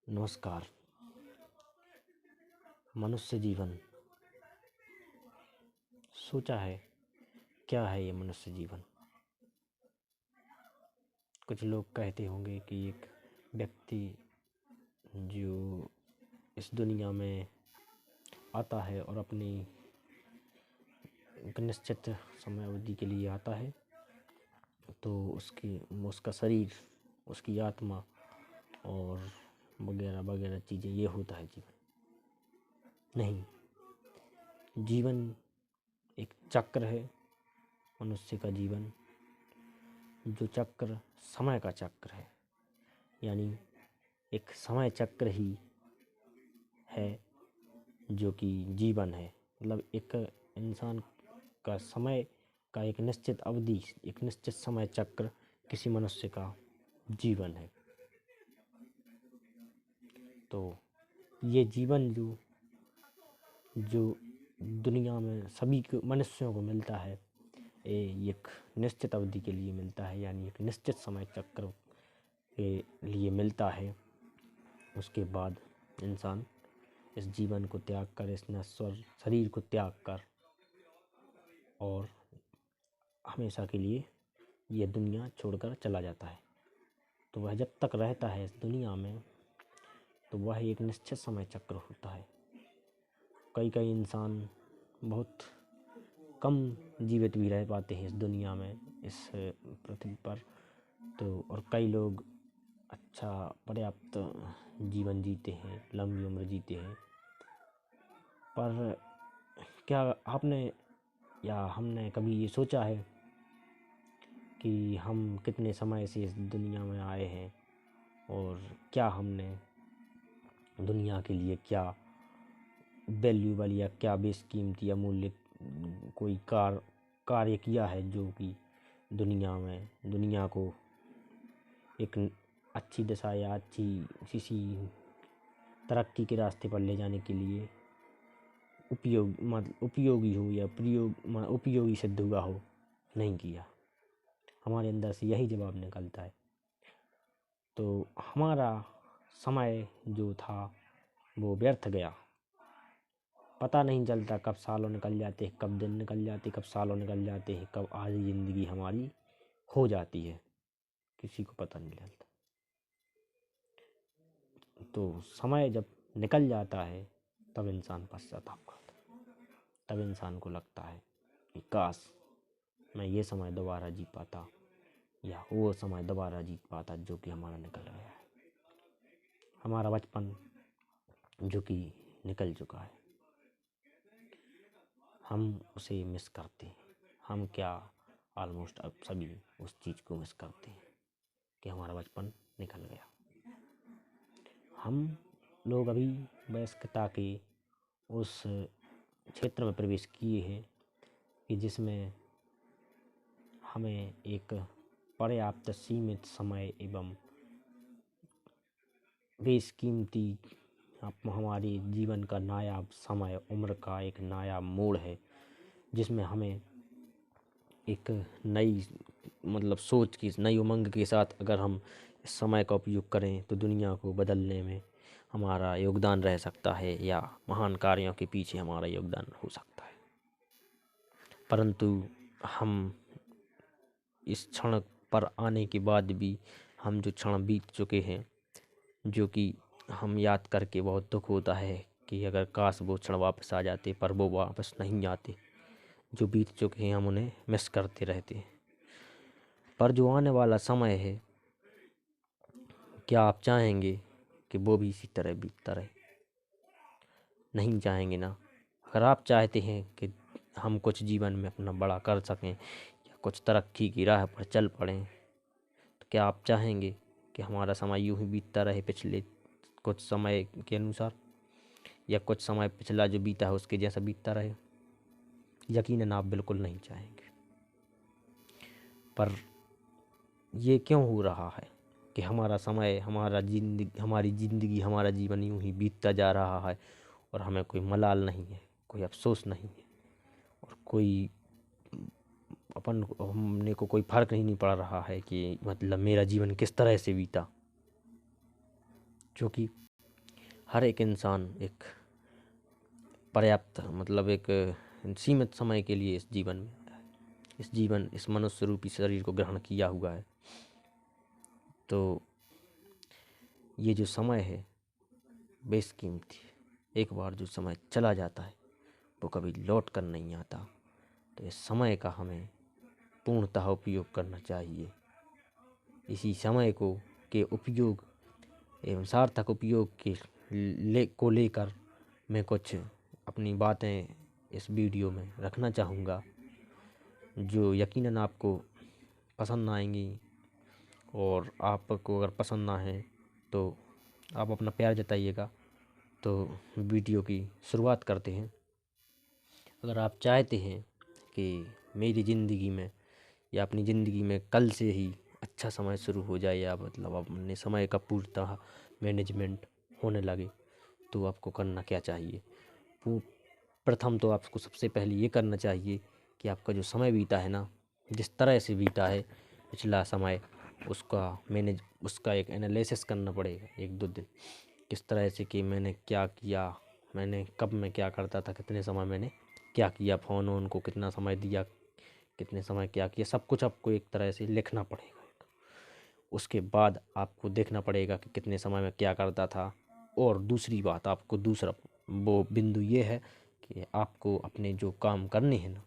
नमस्कार। मनुष्य जीवन सोचा है क्या है ये मनुष्य जीवन। कुछ लोग कहते होंगे कि एक व्यक्ति जो इस दुनिया में आता है और अपनी एक निश्चित समय अवधि के लिए आता है तो उसका शरीर, उसकी आत्मा और वगैरह वगैरह चीज़ें, ये होता है जीवन। नहीं, जीवन एक चक्र है, मनुष्य का जीवन जो चक्र समय का चक्र है, यानी एक समय चक्र ही है जो कि जीवन है। मतलब एक इंसान का समय का एक निश्चित अवधि, एक निश्चित समय चक्र किसी मनुष्य का जीवन है। तो ये जीवन जो दुनिया में सभी को, मनुष्यों को मिलता है, ये एक निश्चित अवधि के लिए मिलता है, यानी एक निश्चित समय चक्र के लिए मिलता है। उसके बाद इंसान इस जीवन को त्याग कर, इस नश्वर शरीर को त्याग कर और हमेशा के लिए यह दुनिया छोड़कर चला जाता है। तो वह जब तक रहता है इस दुनिया में तो वह एक निश्चित समय चक्र होता है। कई इंसान बहुत कम जीवित भी रह पाते हैं इस दुनिया में, इस पृथ्वी पर। तो और कई लोग अच्छा पर्याप्त जीवन जीते हैं, लंबी उम्र जीते हैं। पर क्या आपने या हमने कभी ये सोचा है कि हम कितने समय से इस दुनिया में आए हैं और क्या हमने दुनिया के लिए क्या वैल्यूबल या क्या बेशकीमती अमूल्य कोई कार्य किया है जो कि दुनिया को एक अच्छी दिशा या अच्छी किसी तरक्की के रास्ते पर ले जाने के लिए उपयोगी हो या उपयोगी सिद्ध हुआ हो। नहीं किया। हमारे अंदर से यही जवाब निकलता है। तो हमारा समय जो था वो व्यर्थ गया। पता नहीं चलता कब सालों निकल जाते हैं, कब दिन निकल जाते हैं, कब सालों निकल जाते हैं, कब आधी ज़िंदगी हमारी हो जाती है, किसी को पता नहीं चलता। तो समय जब निकल जाता है तब इंसान पश्चाताप करता है। तब इंसान को लगता है कि काश मैं ये समय दोबारा जी पाता या वो समय दोबारा जी पाता जो कि हमारा निकल गया है। हमारा बचपन जो कि निकल चुका है, हम उसे मिस करते हैं। हम क्या ऑलमोस्ट अब सभी उस चीज़ को मिस करते हैं कि हमारा बचपन निकल गया। हम लोग अभी वयस्कता के उस क्षेत्र में प्रवेश किए हैं कि जिसमें हमें एक पर्याप्त सीमित समय एवं बेशकीमती हमारे जीवन का नायाब समय, उम्र का एक नायाब मोड़ है, जिसमें हमें एक नई सोच की, नई उमंग के साथ अगर हम इस समय का उपयोग करें तो दुनिया को बदलने में हमारा योगदान रह सकता है या महान कार्यों के पीछे हमारा योगदान हो सकता है। परंतु हम इस क्षण पर आने के बाद भी हम जो क्षण बीत चुके हैं, जो कि हम याद करके बहुत दुख होता है कि अगर काश वो क्षण वापस आ जाते, पर वो वापस नहीं आते। जो बीत चुके हैं हम उन्हें मिस करते रहते हैं। पर जो आने वाला समय है, क्या आप चाहेंगे कि वो भी इसी तरह बीतता रहे? नहीं चाहेंगे ना। अगर आप चाहते हैं कि हम कुछ जीवन में अपना बड़ा कर सकें या कुछ तरक्की की राह पर चल पड़ें, तो क्या आप चाहेंगे कि हमारा समय यूं ही बीतता रहे पिछले कुछ समय के अनुसार, या कुछ समय पिछला जो बीता है उसके जैसा बीतता रहे? यकीनन आप बिल्कुल नहीं चाहेंगे। पर ये क्यों हो रहा है कि हमारा समय, हमारी ज़िंदगी, हमारा जीवन यूं ही बीतता जा रहा है और हमें कोई मलाल नहीं है, कोई अफसोस नहीं है और कोई हमने को कोई फ़र्क नहीं पड़ रहा है कि मेरा जीवन किस तरह से बीता। जो कि हर एक इंसान एक पर्याप्त मतलब एक सीमित समय के लिए इस मनुष्य रूपी शरीर को ग्रहण किया हुआ है। तो ये जो समय है बेशकीमती है। एक बार जो समय चला जाता है वो कभी लौट कर नहीं आता। तो इस समय का हमें पूर्णतः उपयोग करना चाहिए। इसी समय के उपयोग एवं सार्थक उपयोग को लेकर मैं कुछ अपनी बातें इस वीडियो में रखना चाहूँगा, जो यकीनन आपको पसंद आएंगी। और आपको अगर पसंद ना है तो आप अपना प्यार जताइएगा। तो वीडियो की शुरुआत करते हैं। अगर आप चाहते हैं कि मेरी ज़िंदगी में या अपनी ज़िंदगी में कल से ही अच्छा समय शुरू हो जाए, या मतलब अपने समय का पूर्णतः मैनेजमेंट होने लगे, तो आपको करना क्या चाहिए? प्रथम तो आपको सबसे पहले ये करना चाहिए कि आपका जो समय बीता है ना, जिस तरह से बीता है पिछला समय, उसका एक एनालिसिस करना पड़ेगा 1-2 दिन। किस तरह से कि मैंने क्या किया, मैंने कब मैं क्या करता था, कितने समय मैंने क्या किया, फ़ोन को कितना समय दिया, कितने समय क्या किया, सब कुछ आपको एक तरह से लिखना पड़ेगा। उसके बाद आपको देखना पड़ेगा कि कितने समय में क्या करता था। और दूसरी बात, आपको दूसरा वो बिंदु ये है कि आपको अपने जो काम करने हैं ना,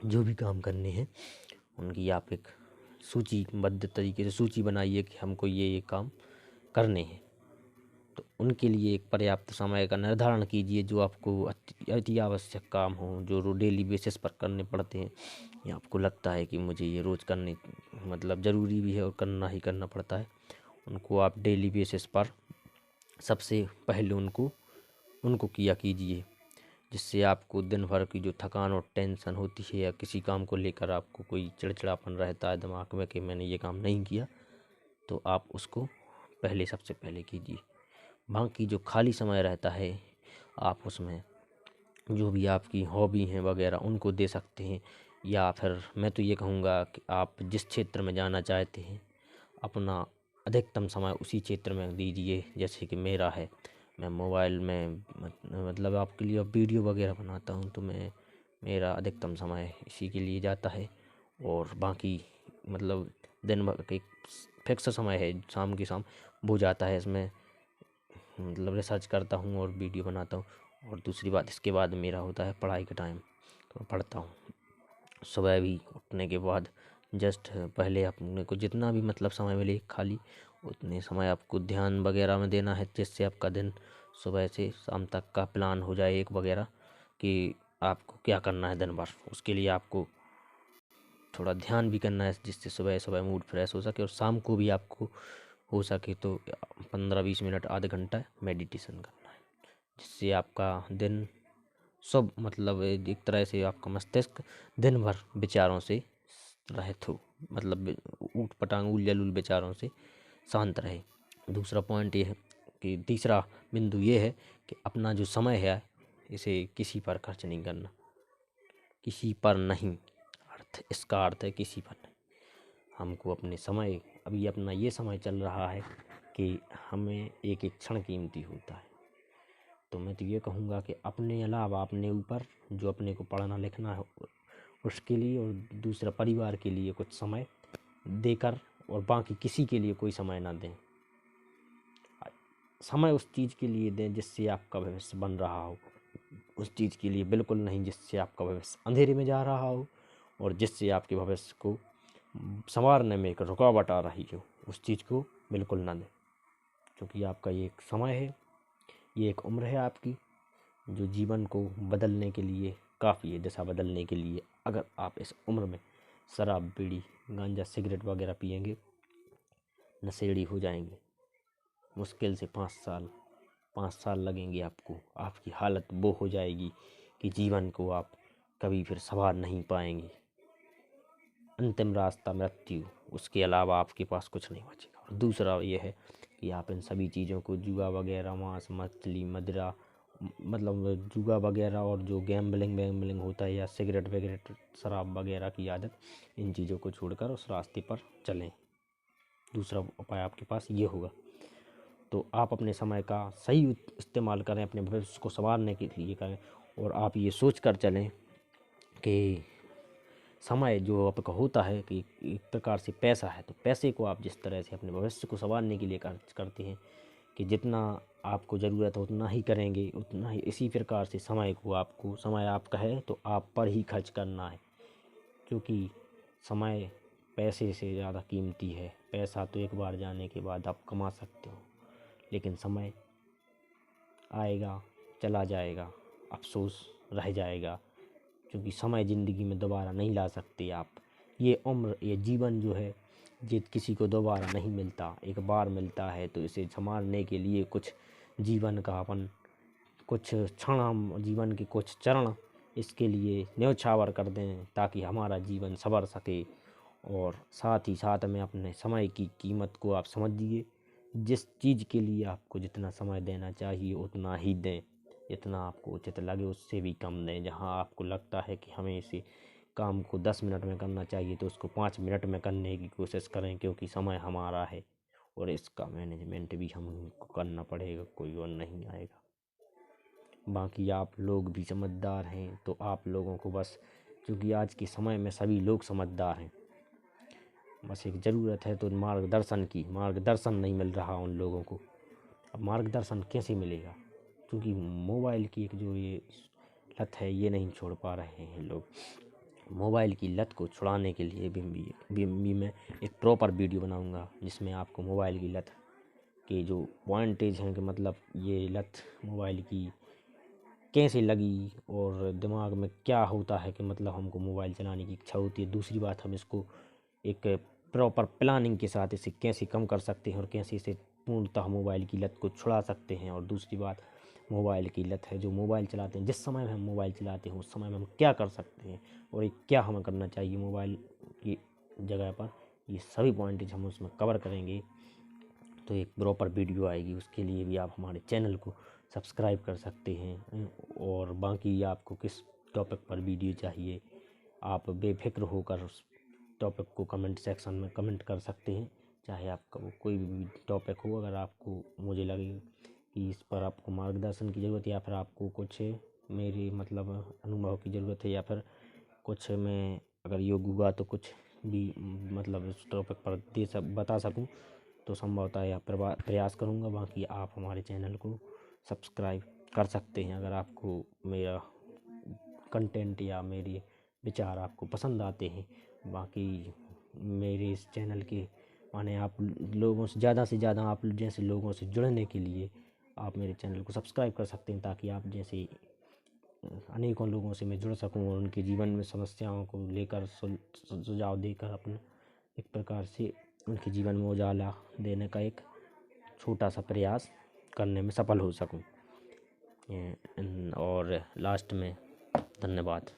जो भी काम करने हैं उनकी आप एक सूचीबद्ध तरीके से सूची बनाइए कि हमको ये काम करने हैं। तो उनके लिए एक पर्याप्त समय का निर्धारण कीजिए, जो आपको अति आवश्यक काम हो, जो डेली बेसिस पर करने पड़ते हैं, या आपको लगता है कि मुझे ये रोज़ करने मतलब ज़रूरी भी है और करना ही करना पड़ता है, उनको आप डेली बेसिस पर सबसे पहले उनको किया कीजिए। जिससे आपको दिन भर की जो थकान और टेंशन होती है, या किसी काम को लेकर आपको कोई चिड़चिड़ापन रहता है दिमाग में कि मैंने ये काम नहीं किया, तो आप उसको सबसे पहले कीजिए। बाकी जो खाली समय रहता है, आप उसमें जो भी आपकी हॉबी हैं वगैरह उनको दे सकते हैं। या फिर मैं तो ये कहूँगा कि आप जिस क्षेत्र में जाना चाहते हैं, अपना अधिकतम समय उसी क्षेत्र में दीजिए। जैसे कि मेरा है, मैं मोबाइल में मतलब आपके लिए वीडियो वगैरह बनाता हूँ, तो मेरा अधिकतम समय इसी के लिए जाता है। और बाकी मतलब दिन भर एक फिक्स समय है, शाम वो जाता है इसमें, मतलब रिसर्च करता हूँ और वीडियो बनाता हूँ। और दूसरी बात, इसके बाद मेरा होता है पढ़ाई का टाइम, तो पढ़ता हूँ। सुबह भी उठने के बाद जस्ट पहले अपने को जितना भी मतलब समय मिले खाली, उतने समय आपको ध्यान वगैरह में देना है, जिससे आपका दिन सुबह से शाम तक का प्लान हो जाए एक वगैरह कि आपको क्या करना है दिन भर। उसके लिए आपको थोड़ा ध्यान भी करना है, जिससे सुबह सुबह मूड फ्रेश हो सके। और शाम को भी आपको हो सके तो 15-20 मिनट आधा घंटा मेडिटेशन करना है, जिससे आपका दिन सब मतलब एक तरह से आपका मस्तिष्क दिन भर विचारों से रहित हो, मतलब ऊट पटांग उल विचारों से शांत रहे। दूसरा पॉइंट ये है कि तीसरा बिंदु ये है कि अपना जो समय है इसे किसी पर खर्च नहीं करना। किसी पर नहीं, इसका अर्थ है किसी पर नहीं। हमको अपने समय, अभी अपना ये समय चल रहा है कि हमें एक एक क्षण कीमती होता है। तो मैं तो ये कहूँगा कि अपने अलावा अपने ऊपर जो अपने को पढ़ना लिखना है उसके लिए, और दूसरा परिवार के लिए कुछ समय देकर, और बाकी किसी के लिए कोई समय ना दें। समय उस चीज़ के लिए दें जिससे आपका भविष्य बन रहा हो, उस चीज़ के लिए बिल्कुल नहीं जिससे आपका भविष्य अंधेरे में जा रहा हो और जिससे आपके भविष्य को संवारने में एक रुकावट आ रही हो। उस चीज़ को बिल्कुल ना दें, क्योंकि आपका ये एक समय है, ये एक उम्र है आपकी, जो जीवन को बदलने के लिए काफ़ी है, दिशा बदलने के लिए। अगर आप इस उम्र में शराब, बीड़ी, गांजा, सिगरेट वगैरह पिएंगे, नशेड़ी हो जाएंगे, मुश्किल से 5 साल लगेंगे आपको, आपकी हालत वो हो जाएगी कि जीवन को आप कभी फिर संवार नहीं पाएंगे। अंतिम रास्ता मृत्यु, उसके अलावा आपके पास कुछ नहीं बचेगा। और दूसरा ये है कि आप इन सभी चीज़ों को, जुआ वगैरह, मांस मछली मदिरा, मतलब जुआ वगैरह और जो गैम्बलिंग होता है, या सिगरेट वगैरह, शराब वगैरह की आदत, इन चीज़ों को छोड़कर उस रास्ते पर चलें। दूसरा उपाय आपके पास ये होगा। तो आप अपने समय का सही इस्तेमाल करें, अपने भविष्य को संवारने के लिए करें। और आप ये सोच कर चलें कि समय जो आपका होता है कि एक प्रकार से पैसा है, तो पैसे को आप जिस तरह से अपने भविष्य को संवारने के लिए खर्च करते हैं कि जितना आपको ज़रूरत है उतना ही करेंगे, उतना ही इसी प्रकार से समय को आपको, समय आपका है तो आप पर ही खर्च करना है, क्योंकि समय पैसे से ज़्यादा कीमती है। पैसा तो एक बार जाने के बाद आप कमा सकते हो, लेकिन समय आएगा चला जाएगा, अफसोस रह जाएगा, क्योंकि समय ज़िंदगी में दोबारा नहीं ला सकते आप। ये उम्र, ये जीवन जो है ये किसी को दोबारा नहीं मिलता, एक बार मिलता है। तो इसे संभालने के लिए कुछ जीवन का अपन कुछ क्षण, हम जीवन के कुछ चरण इसके लिए न्यौछावर कर दें ताकि हमारा जीवन संवर सके। और साथ ही साथ में अपने समय की कीमत को आप समझिए। जिस चीज़ के लिए आपको जितना समय देना चाहिए उतना ही दें, जितना आपको उचित लगे उससे भी कम दें। जहाँ आपको लगता है कि हमें इसे काम को 10 मिनट में करना चाहिए तो उसको 5 मिनट में करने की कोशिश करें, क्योंकि समय हमारा है और इसका मैनेजमेंट भी हमको करना पड़ेगा, कोई और नहीं आएगा। बाकी आप लोग भी समझदार हैं तो आप लोगों को बस, क्योंकि आज के समय में सभी लोग समझदार हैं, बस एक ज़रूरत है तो मार्गदर्शन की। मार्गदर्शन नहीं मिल रहा उन लोगों को। अब मार्गदर्शन कैसे मिलेगा, क्योंकि मोबाइल की एक जो ये लत है ये नहीं छोड़ पा रहे हैं लोग। मोबाइल की लत को छुड़ाने के लिए भी मैं एक प्रॉपर वीडियो बनाऊंगा जिसमें आपको मोबाइल की लत के जो पॉइंटेज हैं कि मतलब ये लत मोबाइल की कैसे लगी और दिमाग में क्या होता है कि मतलब हमको मोबाइल चलाने की इच्छा होती है। दूसरी बात, हम इसको एक प्रॉपर प्लानिंग के साथ इसे कैसे कम कर सकते हैं और कैसे इसे पूर्णतः मोबाइल की लत को छुड़ा सकते हैं। और दूसरी बात, मोबाइल की लत है जो मोबाइल चलाते हैं, जिस समय में हम मोबाइल चलाते हैं उस समय में हम क्या कर सकते हैं और एक क्या हमें करना चाहिए मोबाइल की जगह पर, ये सभी पॉइंटेज हम उसमें कवर करेंगे। तो एक प्रॉपर वीडियो आएगी, उसके लिए भी आप हमारे चैनल को सब्सक्राइब कर सकते हैं। और बाकी आपको किस टॉपिक पर वीडियो चाहिए आप बेफिक्र होकर उस टॉपिक को कमेंट सेक्शन में कमेंट कर सकते हैं। चाहे आपका वो कोई भी टॉपिक हो, अगर आपको मुझे लगे कि इस पर आपको मार्गदर्शन की ज़रूरत है या फिर आपको कुछ मेरे मतलब अनुभव की ज़रूरत है या फिर कुछ मैं अगर योग्य हुआ तो कुछ भी मतलब इस टॉपिक पर बता सकूं, तो संभवतः या प्रयास करूंगा। बाकी आप हमारे चैनल को सब्सक्राइब कर सकते हैं अगर आपको मेरा कंटेंट या मेरे विचार आपको पसंद आते हैं। बाकी मेरे इस चैनल के माने आप लोगों से ज़्यादा आप जैसे लोगों से जुड़ने के लिए आप मेरे चैनल को सब्सक्राइब कर सकते हैं, ताकि आप जैसे अनेकों लोगों से मैं जुड़ सकूं और उनके जीवन में समस्याओं को लेकर सुझाव देकर अपना एक प्रकार से उनके जीवन में उजाला देने का एक छोटा सा प्रयास करने में सफल हो सकूं। और लास्ट में धन्यवाद।